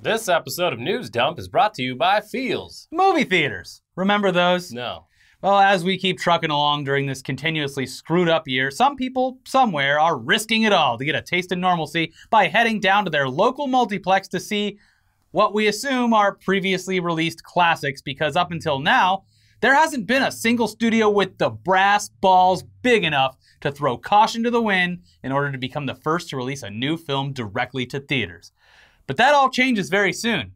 This episode of News Dump is brought to you by Feels. Movie theaters. Remember those? No. Well, as we keep trucking along during this continuously screwed up year, some people somewhere are risking it all to get a taste of normalcy by heading down to their local multiplex to see what we assume are previously released classics, because up until now, there hasn't been a single studio with the brass balls big enough to throw caution to the wind in order to become the first to release a new film directly to theaters. But that all changes very soon.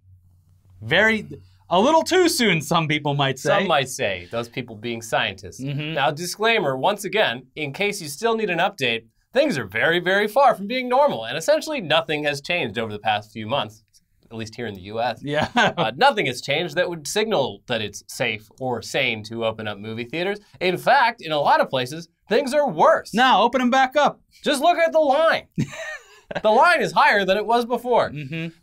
A little too soon, some people might say. Some might say, those people being scientists. Now, disclaimer, once again, in case you still need an update, things are very, very far from being normal, and essentially nothing has changed over the past few months, at least here in the US. Yeah. Nothing has changed that would signal that it's safe or sane to open up movie theaters. In fact, in a lot of places, things are worse. Now, open them back up. Just look at the line. The line is higher than it was before.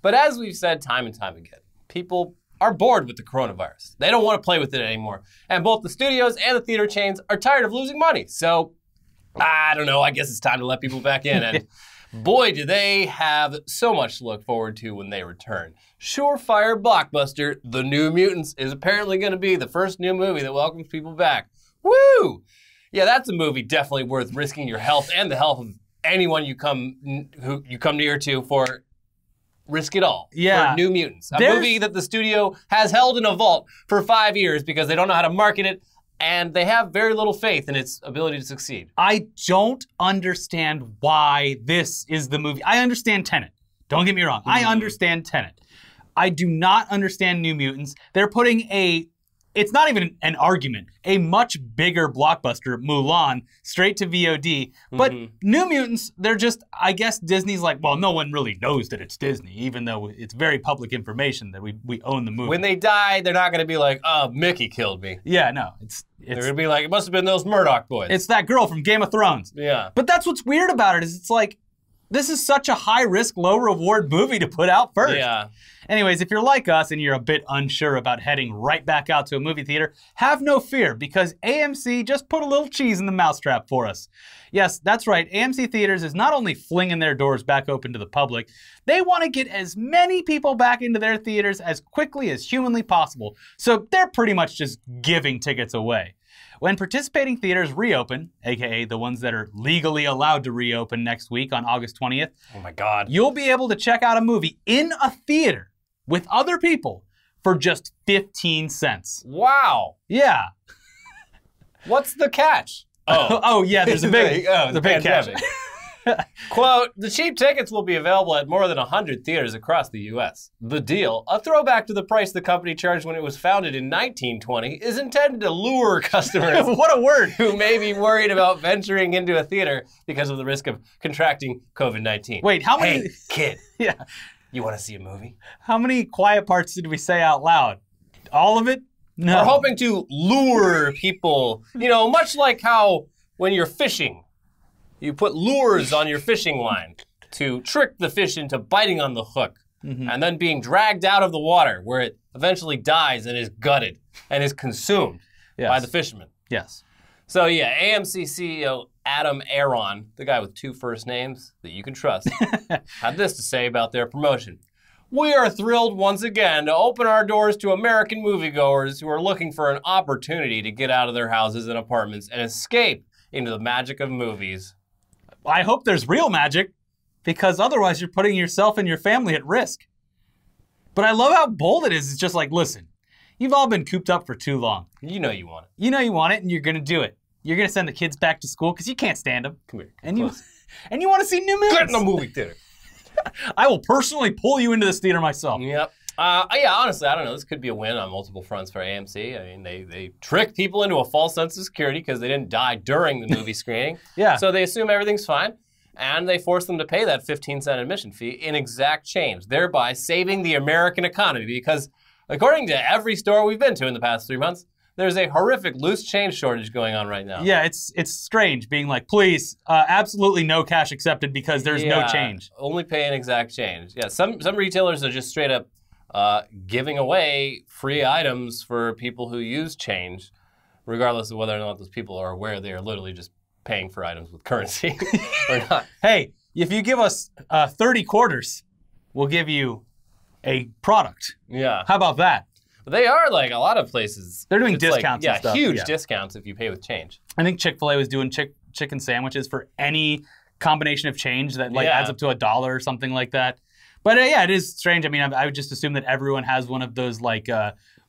But as we've said time and time again, people are bored with the coronavirus. They don't want to play with it anymore. And both the studios and the theater chains are tired of losing money. So, I don't know, I guess it's time to let people back in. And boy, do they have so much to look forward to when they return. Surefire blockbuster, The New Mutants, is apparently going to be the first new movie that welcomes people back. Woo! Yeah, that's a movie definitely worth risking your health and the health of anyone you come near to for risk it all. Yeah. For New Mutants. A movie that the studio has held in a vault for 5 years because they don't know how to market it and they have very little faith in its ability to succeed. I don't understand why this is the movie. I understand Tenet. Don't get me wrong. I understand Tenet. I do not understand New Mutants. They're putting it's not even an argument, a much bigger blockbuster, Mulan, straight to VOD. But New Mutants, they're just, I guess Disney's like, well, no one really knows that it's Disney, even though it's very public information that we own the movie. When they die, they're not going to be like, oh, Mickey killed me. Yeah, no. They're going to be like, it must have been those Murdoch boys. It's that girl from Game of Thrones. Yeah. But that's what's weird about it, is it's like, this is such a high-risk, low-reward movie to put out first. Yeah. Anyways, if you're like us and you're a bit unsure about heading right back out to a movie theater, have no fear, because AMC just put a little cheese in the mousetrap for us. Yes, that's right, AMC Theaters is not only flinging their doors back open to the public, they want to get as many people back into their theaters as quickly as humanly possible, so they're pretty much just giving tickets away. When participating theaters reopen, aka the ones that are legally allowed to reopen next week on August 20th, oh my God, you'll be able to check out a movie in a theater with other people for just 15 cents. Wow. Yeah. What's the catch? Oh yeah, there's a big, the big catch. Quote, the cheap tickets will be available at more than 100 theaters across the U.S. The deal, a throwback to the price the company charged when it was founded in 1920, is intended to lure customers What a word! who may be worried about venturing into a theater because of the risk of contracting COVID-19. Wait, how many? Hey, kid. Yeah. You want to see a movie? How many quiet parts did we say out loud? All of it? No. We're hoping to lure people, you know, much like how when you're fishing, you put lures on your fishing line to trick the fish into biting on the hook and then being dragged out of the water where it eventually dies and is gutted and is consumed by the fishermen. Yes. So yeah, AMC CEO Adam Aron, the guy with 2 first names that you can trust, had this to say about their promotion. We are thrilled once again to open our doors to American moviegoers who are looking for an opportunity to get out of their houses and apartments and escape into the magic of movies. I hope there's real magic, because otherwise you're putting yourself and your family at risk. But I love how bold it is. It's just like, listen, you've all been cooped up for too long. You know you want it. You know you want it, and you're going to do it. You're going to send the kids back to school because you can't stand them. Come here. And you want to see New Mutants. Get in the movie theater. I will personally pull you into this theater myself. Yep. Yeah, honestly, I don't know. This could be a win on multiple fronts for AMC. I mean, they trick people into a false sense of security because they didn't die during the movie screening. Yeah. So they assume everything's fine, and they force them to pay that 15-cent admission fee in exact change, thereby saving the American economy. Because according to every store we've been to in the past 3 months, there's a horrific loose change shortage going on right now. Yeah, it's strange being like, please, absolutely no cash accepted because there's no change. Only pay an exact change. Yeah, some retailers are just straight up giving away free items for people who use change, regardless of whether or not those people are aware they are literally just paying for items with currency or not. Hey, if you give us 30 quarters, we'll give you a product. Yeah. How about that? They are like a lot of places. They're doing It's discounts and stuff. Huge discounts if you pay with change. I think Chick-fil-A was doing chicken sandwiches for any combination of change that like adds up to $1 or something like that. But yeah, it is strange. I mean, I would just assume that everyone has one of those like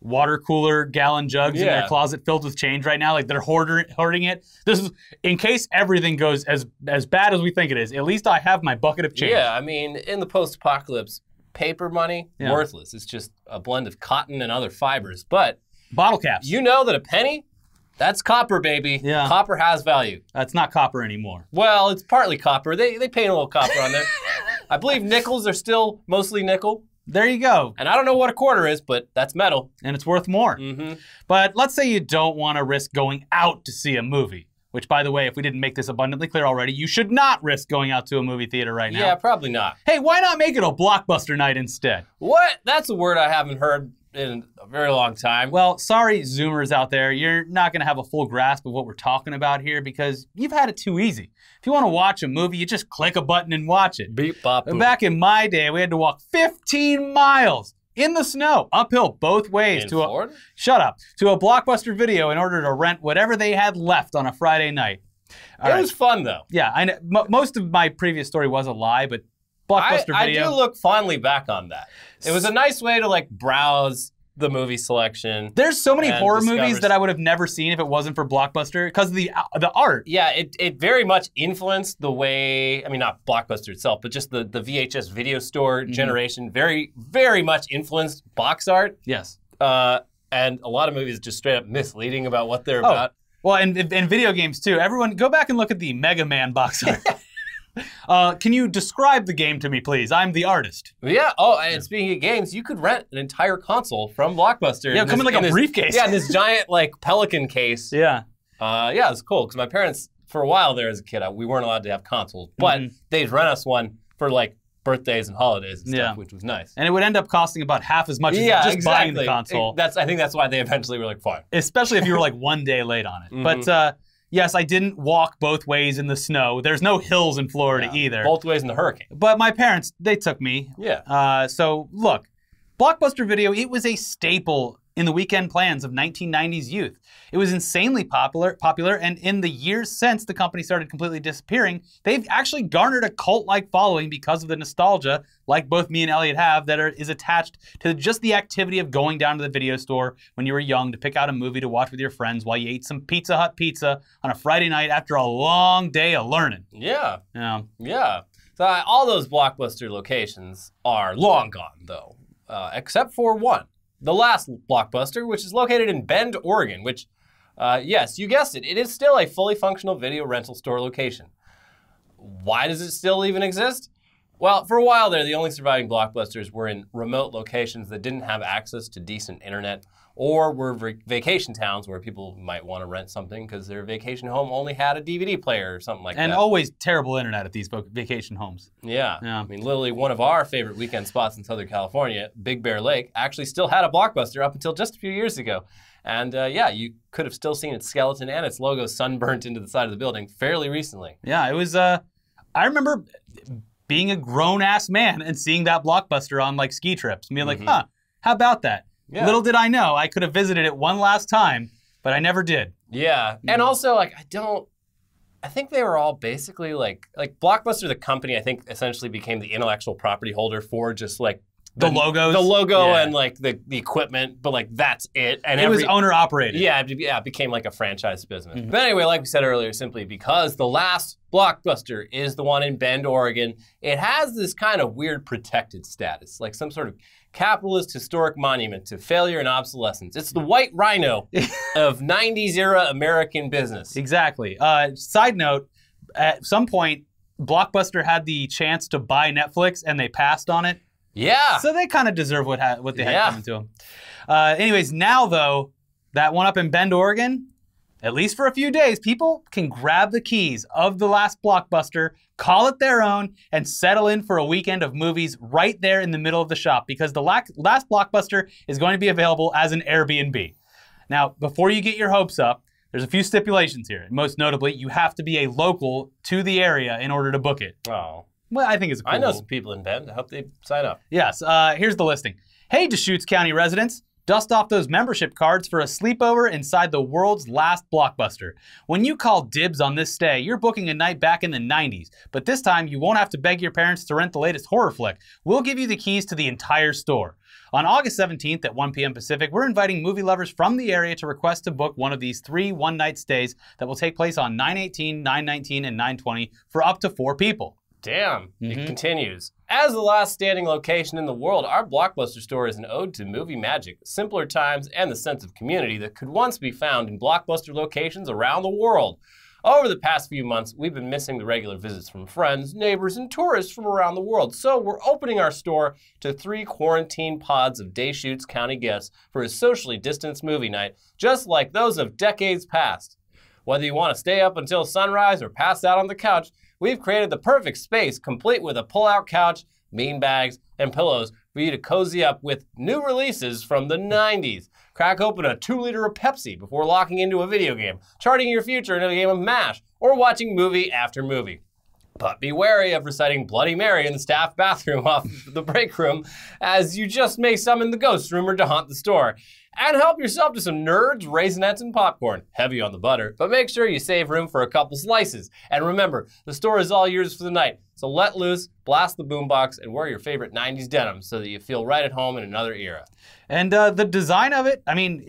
water cooler gallon jugs in their closet filled with change right now. Like they're hoarding it. This is in case everything goes as bad as we think it is. At least I have my bucket of change. Yeah, I mean, in the post-apocalypse, paper money, worthless. It's just a blend of cotton and other fibers. But bottle caps. You know that a penny, that's copper, baby. Yeah. Copper has value. That's not copper anymore. Well, it's partly copper. They paint a little copper on there. I believe nickels are still mostly nickel. There you go. And I don't know what a quarter is, but that's metal. And it's worth more. But let's say you don't want to risk going out to see a movie. Which, by the way, if we didn't make this abundantly clear already, you should not risk going out to a movie theater right now. Yeah, probably not. Hey, why not make it a Blockbuster night instead? What? That's a word I haven't heard in a very long time. Well, sorry, Zoomers out there. You're not going to have a full grasp of what we're talking about here because you've had it too easy. If you want to watch a movie, you just click a button and watch it. Beep, bop, boop. Back in my day, we had to walk 15 miles in the snow, uphill both ways in Florida? Shut up, to a Blockbuster Video in order to rent whatever they had left on a Friday night. It was fun, though. Yeah, I know. Most of my previous story was a lie, but Blockbuster Video. I do look fondly back on that. It was a nice way to like browse the movie selection. There's so many horror movies that I would have never seen if it wasn't for Blockbuster because of the art. Yeah, it very much influenced the way, I mean, not Blockbuster itself, but just the VHS video store generation very, very much influenced box art. Yes. And a lot of movies just straight up misleading about what they're about. Well, and video games too. Everyone, go back and look at the Mega Man box art. Can you describe the game to me, please? I'm the artist. Yeah. Oh, and speaking of games, you could rent an entire console from Blockbuster. Yeah, come in like a briefcase. Yeah, in this giant like Pelican case. Yeah. Yeah, it's cool because my parents, for a while there as a kid, we weren't allowed to have consoles, but they'd rent us one for like birthdays and holidays and stuff, which was nice. And it would end up costing about half as much as just buying the console. I think that's why they eventually were like, fine. Especially if you were like one day late on it. But yes, I didn't walk both ways in the snow. There's no hills in Florida either. Both ways in the hurricane. But my parents, they took me. Yeah. So look, Blockbuster Video, it was a staple in the weekend plans of 1990s youth. It was insanely popular, and in the years since the company started completely disappearing, they've actually garnered a cult-like following because of the nostalgia, like both me and Elliot have, that is attached to just the activity of going down to the video store when you were young to pick out a movie to watch with your friends while you ate some Pizza Hut pizza on a Friday night after a long day of learning. Yeah. Yeah. So all those Blockbuster locations are long gone, though, except for one. The last Blockbuster, which is located in Bend, Oregon, which, yes, you guessed it, it is still a fully functional video rental store location. Why does it still even exist? Well, for a while there, the only surviving Blockbusters were in remote locations that didn't have access to decent internet or were vacation towns where people might want to rent something because their vacation home only had a DVD player or something like that. And always terrible internet at these vacation homes. Yeah. I mean, literally one of our favorite weekend spots in Southern California, Big Bear Lake, actually still had a Blockbuster up until just a few years ago. And yeah, you could have still seen its skeleton and its logo sunburnt into the side of the building fairly recently. Yeah, it was, I remember being a grown-ass man and seeing that Blockbuster on like ski trips and being like, huh, how about that? Yeah. Little did I know I could have visited it one last time, but I never did. Yeah, and also like I think they were all basically like Blockbuster, the company, I think essentially became the intellectual property holder for just like the logos, the logo, and like the equipment, but like that's it. And it was owner operated. Yeah, it became like a franchise business. But anyway, like we said earlier, simply because the last Blockbuster is the one in Bend, Oregon, it has this kind of weird protected status, like some sort of capitalist historic monument to failure and obsolescence. It's the white rhino of 90s era American business. Exactly. Side note, at some point, Blockbuster had the chance to buy Netflix and they passed on it. Yeah. So they kind of deserve what they had coming to them. Anyways, now though, that one up in Bend, Oregon, at least for a few days, people can grab the keys of the last Blockbuster, call it their own, and settle in for a weekend of movies right there in the middle of the shop because the last Blockbuster is going to be available as an Airbnb. Now, before you get your hopes up, there's a few stipulations here. Most notably, you have to be a local to the area in order to book it. Oh. Well, I think it's a cool I know rule. some people in Bend. I hope they sign up. Yes, here's the listing. Hey, Deschutes County residents. Dust off those membership cards for a sleepover inside the world's last Blockbuster. When you call dibs on this stay, you're booking a night back in the 90s. But this time, you won't have to beg your parents to rent the latest horror flick. We'll give you the keys to the entire store. On August 17th at 1 p.m. Pacific, we're inviting movie lovers from the area to request to book one of these 3 one-night stays that will take place on 9/18, 9/19, and 9/20 for up to 4 people. Damn, It continues. As the last standing location in the world, our Blockbuster store is an ode to movie magic, simpler times, and the sense of community that could once be found in Blockbuster locations around the world. Over the past few months, we've been missing the regular visits from friends, neighbors, and tourists from around the world, so we're opening our store to 3 quarantine pods of Deschutes County guests for a socially distanced movie night, just like those of decades past. Whether you want to stay up until sunrise or pass out on the couch, we've created the perfect space, complete with a pull-out couch, bean bags, and pillows for you to cozy up with new releases from the 90s. Crack open a 2-liter of Pepsi before locking into a video game, charting your future in a game of MASH, or watching movie after movie. But be wary of reciting Bloody Mary in the staff bathroom off the break room, as you just may summon the ghost rumored to haunt the store. And help yourself to some Nerds, Raisinets, and popcorn. Heavy on the butter, but make sure you save room for a couple slices. And remember, the store is all yours for the night. So let loose, blast the boombox, and wear your favorite 90s denim so that you feel right at home in another era. And the design of it, I mean,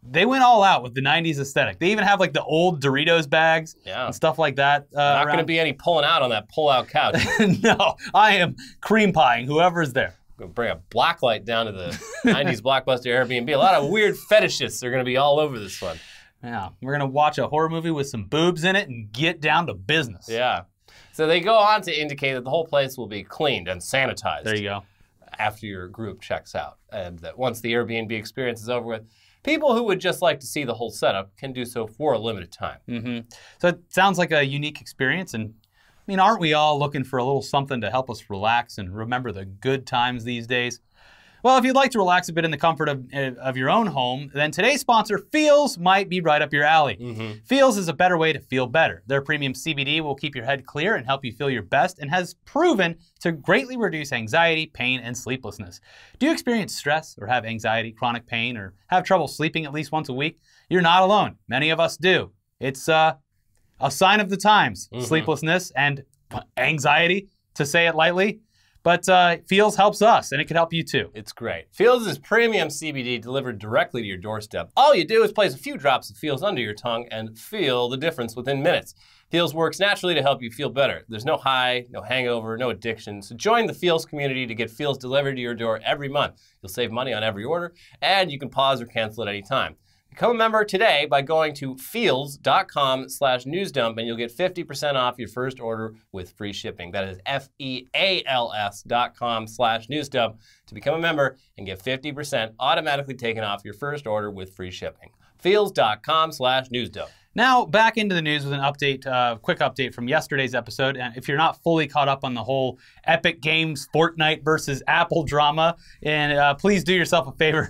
they went all out with the 90s aesthetic. They even have like the old Doritos bags and stuff like that. Not going to be any pulling out on that pull-out couch. No, I am cream pieing whoever's there. Going to bring a blacklight down to the 90s Blockbuster Airbnb. A lot of weird fetishists are going to be all over this one. Yeah, we're going to watch a horror movie with some boobs in it and get down to business. Yeah. So they go on to indicate that the whole place will be cleaned and sanitized. There you go. After your group checks out. And that once the Airbnb experience is over with, people who would just like to see the whole setup can do so for a limited time. So it sounds like a unique experience, and I mean, aren't we all looking for a little something to help us relax and remember the good times these days? Well, if you'd like to relax a bit in the comfort of your own home, then today's sponsor, Feels, might be right up your alley. Feels is a better way to feel better. Their premium CBD will keep your head clear and help you feel your best, and has proven to greatly reduce anxiety, pain, and sleeplessness. Do you experience stress or have anxiety, chronic pain, or have trouble sleeping at least once a week? You're not alone. Many of us do. It's a sign of the times, sleeplessness and anxiety, to say it lightly. But Feels helps us, and it can help you too. It's great. Feels is premium CBD delivered directly to your doorstep. All you do is place a few drops of Feels under your tongue and feel the difference within minutes. Feels works naturally to help you feel better. There's no high, no hangover, no addiction. So join the Feels community to get Feels delivered to your door every month. You'll save money on every order, and you can pause or cancel at any time. Become a member today by going to feels.com/newsdump, and you'll get 50% off your first order with free shipping. That is FEALS.com/newsdump to become a member and get 50% automatically taken off your first order with free shipping. Feels.com/newsdump. Now, back into the news with an update, quick update from yesterday's episode. And if you're not fully caught up on the whole Epic Games Fortnite versus Apple drama, and please do yourself a favor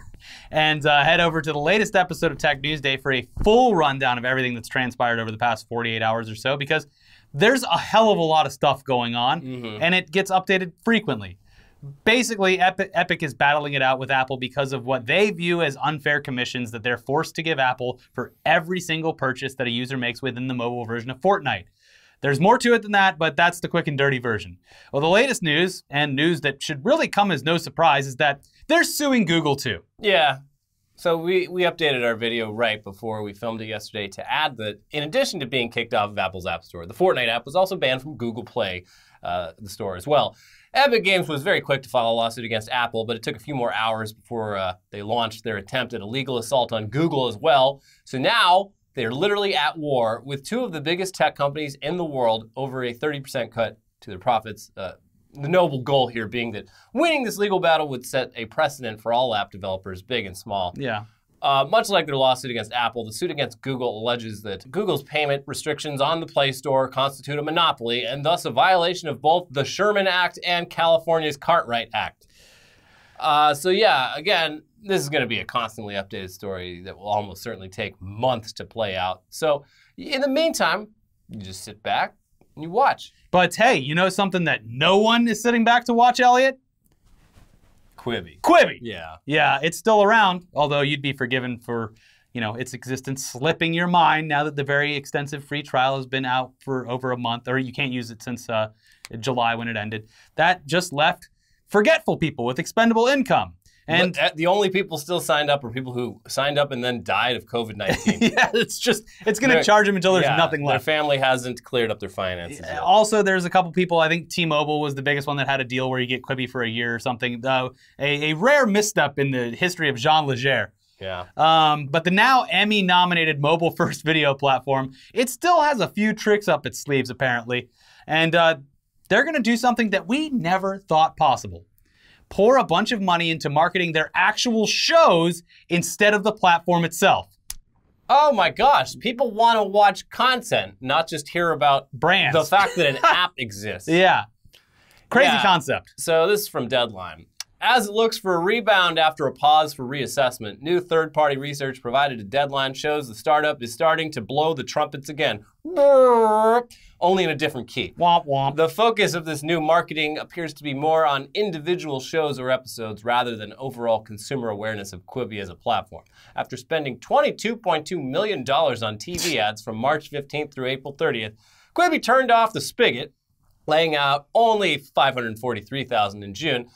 and head over to the latest episode of Tech News Day for a full rundown of everything that's transpired over the past 48 hours or so, because there's a hell of a lot of stuff going on, and it gets updated frequently. Basically, Epic is battling it out with Apple because of what they view as unfair commissions that they're forced to give Apple for every single purchase that a user makes within the mobile version of Fortnite. There's more to it than that, but that's the quick and dirty version. Well, the latest news, and news that should really come as no surprise, is that they're suing Google too. Yeah. So we updated our video right before we filmed it yesterday to add that in addition to being kicked off of Apple's App Store, the Fortnite app was also banned from Google Play, the store as well. Epic Games was very quick to file a lawsuit against Apple, but it took a few more hours before they launched their attempt at a legal assault on Google as well. So now they're literally at war with two of the biggest tech companies in the world over a 30% cut to their profits. The noble goal here being that winning this legal battle would set a precedent for all app developers, big and small. Yeah. Much like their lawsuit against Apple, the suit against Google alleges that Google's payment restrictions on the Play Store constitute a monopoly and thus a violation of both the Sherman Act and California's Cartwright Act. So yeah, again, this is going to be a constantly updated story that will almost certainly take months to play out. So in the meantime, you just sit back, You watch. But hey, you know something that no one is sitting back to watch, Elliot? Quibi. Quibi. Yeah. Yeah, it's still around, although you'd be forgiven for, you know, its existence slipping your mind now that the very extensive free trial has been out for over a month, or you can't use it since July when it ended. That just left forgetful people with expendable income. And the only people still signed up are people who signed up and then died of COVID-19. yeah, it's going to charge them until there's nothing left. Their family hasn't cleared up their finances yet. Also, there's a couple people, I think T-Mobile was the biggest one that had a deal where you get Quibi for a year or something. A rare misstep in the history of Jean Leger. Yeah. But the now Emmy-nominated mobile-first video platform, it still has a few tricks up its sleeves, apparently. And they're going to do something that we never thought possible. Pour a bunch of money into marketing their actual shows instead of the platform itself. Oh my gosh, people want to watch content, not just hear about brands. The fact that an app exists. Yeah. Crazy concept. So this is from Deadline. As it looks for a rebound after a pause for reassessment, new third-party research provided to Deadline shows the startup is starting to blow the trumpets again. Only in a different key. Womp womp. The focus of this new marketing appears to be more on individual shows or episodes rather than overall consumer awareness of Quibi as a platform. After spending $22.2 million on TV ads from March 15th through April 30th, Quibi turned off the spigot, laying out only $543,000 in June.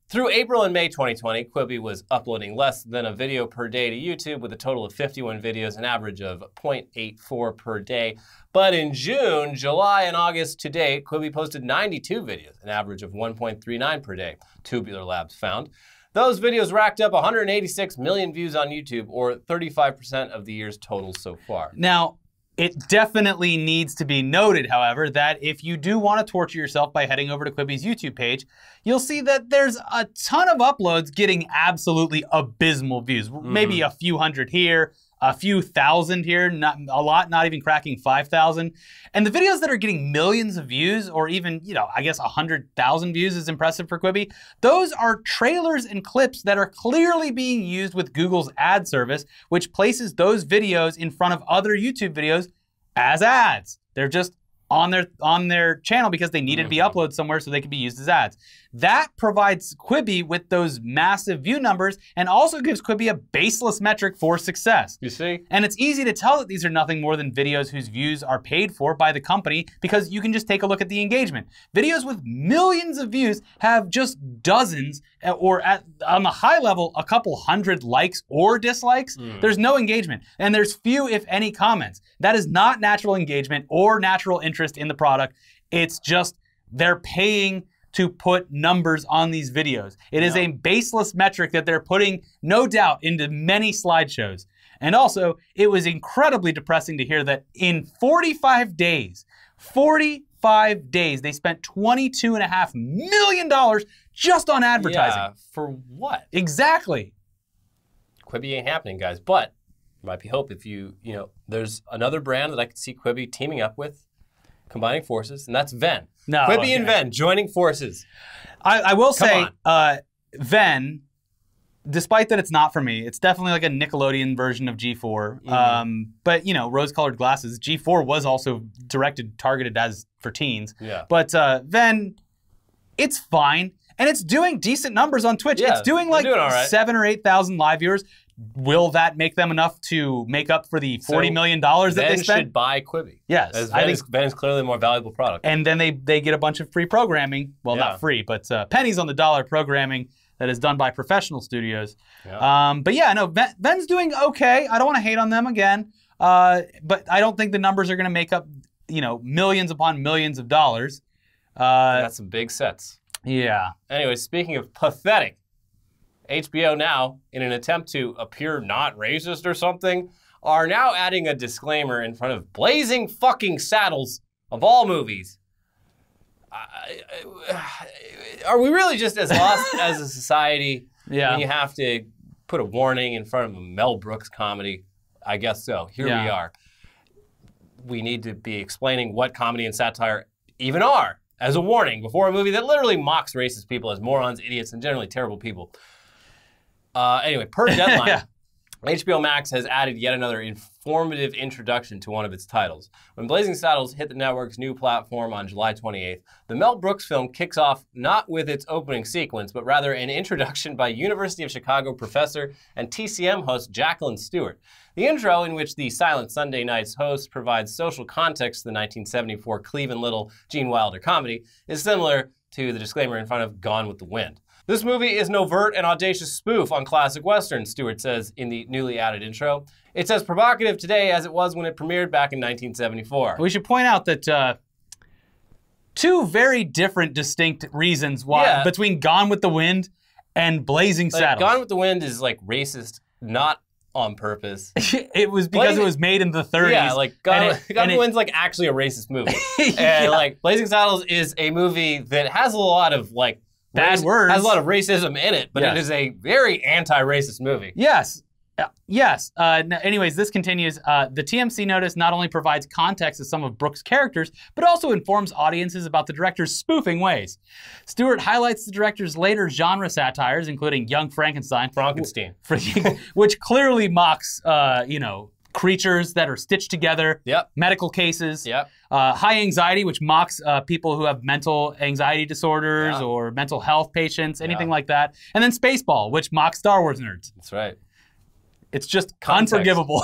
Through April and May 2020, Quibi was uploading less than a video per day to YouTube with a total of 51 videos, an average of 0.84 per day. But in June, July, and August to date, Quibi posted 92 videos, an average of 1.39 per day, Tubular Labs found. Those videos racked up 186 million views on YouTube, or 35% of the year's total so far. Now, it definitely needs to be noted, however, that if you do want to torture yourself by heading over to Quibi's YouTube page, you'll see that there's a ton of uploads getting absolutely abysmal views. Maybe a few hundred here, a few thousand here, not a lot, not even cracking 5,000. And the videos that are getting millions of views, or even, you know, I guess 100,000 views is impressive for Quibi. Those are trailers and clips that are clearly being used with Google's ad service, which places those videos in front of other YouTube videos as ads. They're just on their channel because they needed to be uploaded somewhere so they could be used as ads. That provides Quibi with those massive view numbers and also gives Quibi a baseless metric for success. You see? And it's easy to tell that these are nothing more than videos whose views are paid for by the company because you can just take a look at the engagement. Videos with millions of views have just dozens, or on the high level, a couple hundred likes or dislikes. There's no engagement, and there's few, if any, comments. That is not natural engagement or natural interest in the product. It's just they're paying to put numbers on these videos. It is a baseless metric that they're putting, no doubt, into many slideshows. And also, it was incredibly depressing to hear that in 45 days, they spent $22.5 million just on advertising. Yeah, for what? Exactly. Quibi ain't happening, guys. But there might be hope if you know, there's another brand that I could see Quibi teaming up with, combining forces, and that's Ven. No, Quibi and Ven joining forces. I will say, Ven, despite that it's not for me, it's definitely like a Nickelodeon version of G4. But, you know, rose-colored glasses. G4 was also targeted as for teens. Yeah. But Ven, it's fine. And it's doing decent numbers on Twitch. Yeah, it's doing like all right. 7,000 or 8,000 live viewers. Will that make them enough to make up for the $40 million that they spent? Ven should buy Quibi. Yes. I think Ven is clearly a more valuable product. And then they get a bunch of free programming. Well, not free, but pennies on the dollar programming that is done by professional studios. Yeah. But yeah, no, Ven's doing okay. I don't want to hate on them again. But I don't think the numbers are going to make up, you know, millions upon millions of dollars. That's some big sets. Yeah. Anyway, speaking of pathetic, HBO now, in an attempt to appear not racist or something, are now adding a disclaimer in front of Blazing Fucking Saddles of all movies. Are we really just as lost as a society when you have to put a warning in front of a Mel Brooks comedy? I guess so. Here we are. We need to be explaining what comedy and satire even are as a warning before a movie that literally mocks racist people as morons, idiots, and generally terrible people. Anyway, per Deadline, HBO Max has added yet another informative introduction to one of its titles. When Blazing Saddles hit the network's new platform on July 28th, the Mel Brooks film kicks off not with its opening sequence, but rather an introduction by University of Chicago professor and TCM host Jacqueline Stewart. The intro, in which the Silent Sunday Nights host provides social context to the 1974 Cleveland Little Gene Wilder comedy, is similar to the disclaimer in front of Gone with the Wind. This movie is an overt and audacious spoof on classic westerns, Stewart says in the newly added intro. It's as provocative today as it was when it premiered back in 1974. We should point out that two very different, distinct reasons why between Gone with the Wind and Blazing Saddles. Gone with the Wind is like racist, not on purpose. It was because it was made in the 30s. Yeah, like Gone with the Wind's like actually a racist movie. And like Blazing Saddles is a movie that has a lot of like bad words. Has a lot of racism in it, but it is a very anti-racist movie. Yes. Yes. Anyways, this continues. The TMC notice not only provides context to some of Brooks' characters, but also informs audiences about the director's spoofing ways. Stewart highlights the director's later genre satires, including Young Frankenstein, which clearly mocks, creatures that are stitched together, medical cases, High Anxiety, which mocks people who have mental anxiety disorders or mental health patients, anything like that. And then Spaceball, which mocks Star Wars nerds. That's right. It's just unforgivable.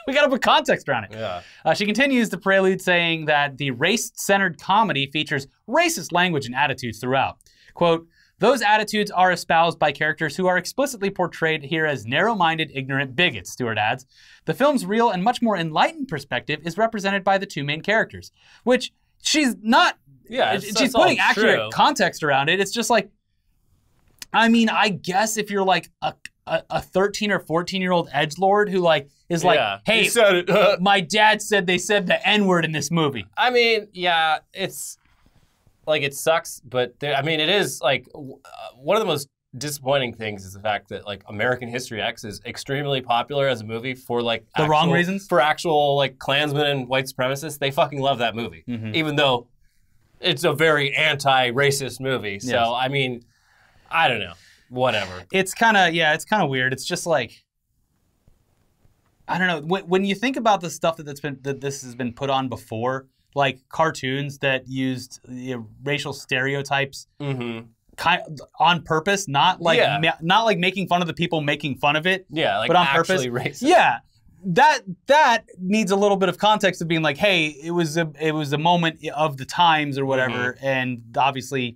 We gotta put context around it. Yeah. She continues the prelude saying that the race-centered comedy features racist language and attitudes throughout. Quote, those attitudes are espoused by characters who are explicitly portrayed here as narrow-minded, ignorant bigots, Stewart adds. The film's real and much more enlightened perspective is represented by the two main characters, which she's not, she's putting accurate context around it. It's just like, I mean, I guess if you're like a 13 or 14-year-old edgelord who like is like, hey, my dad said they said the N-word in this movie. I mean, yeah, it's like it sucks, but it is like one of the most disappointing things is the fact that like American History X is extremely popular as a movie for like the wrong reasons. For actual like Klansmen and white supremacists, they fucking love that movie, even though it's a very anti-racist movie. So I mean, I don't know. Whatever. It's kind of weird. It's just like, I don't know. When you think about the stuff that this has been put on before, like cartoons that used racial stereotypes, on purpose, not like making fun of the people making fun of it, like but on actually purpose. Racist. Yeah, that needs a little bit of context of being like, hey, it was a moment of the times or whatever, and obviously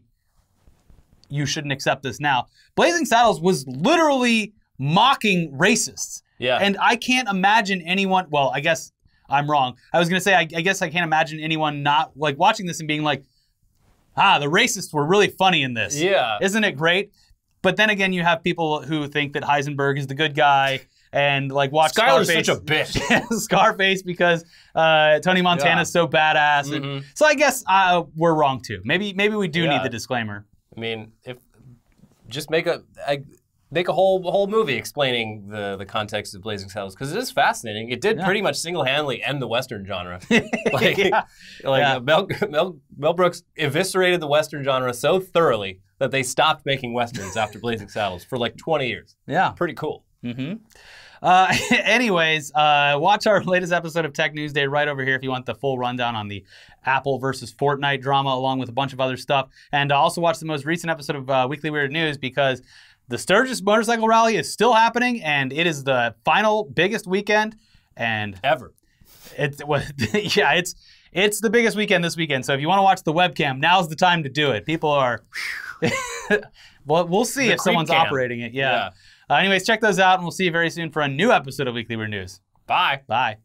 you shouldn't accept this now. Blazing Saddles was literally mocking racists. Yeah. And I can't imagine anyone, well, I guess I'm wrong. I was going to say, I guess I can't imagine anyone not like watching this and being like, the racists were really funny in this. Yeah. Isn't it great? But then again, you have people who think that Heisenberg is the good guy and like watch Skyler's Scarface. Such a bitch. Scarface because Tony Montana's so badass. And, so I guess we're wrong too. Maybe we do need the disclaimer. I mean, if just make a whole movie explaining the context of Blazing Saddles because it is fascinating. It did pretty much single-handedly end the Western genre. Mel Brooks eviscerated the Western genre so thoroughly that they stopped making Westerns after Blazing Saddles for like 20 years. Yeah. Pretty cool. Anyways, watch our latest episode of Tech News Day right over here if you want the full rundown on the Apple versus Fortnite drama along with a bunch of other stuff. And also watch the most recent episode of Weekly Weird News because the Sturgis Motorcycle Rally is still happening and it is the final biggest weekend and ever. It's the biggest weekend this weekend. So if you want to watch the webcam, now's the time to do it. People are well, we'll see if someone's operating it. Yeah. Anyways, check those out, and we'll see you very soon for a new episode of Weekly Weird News. Bye. Bye.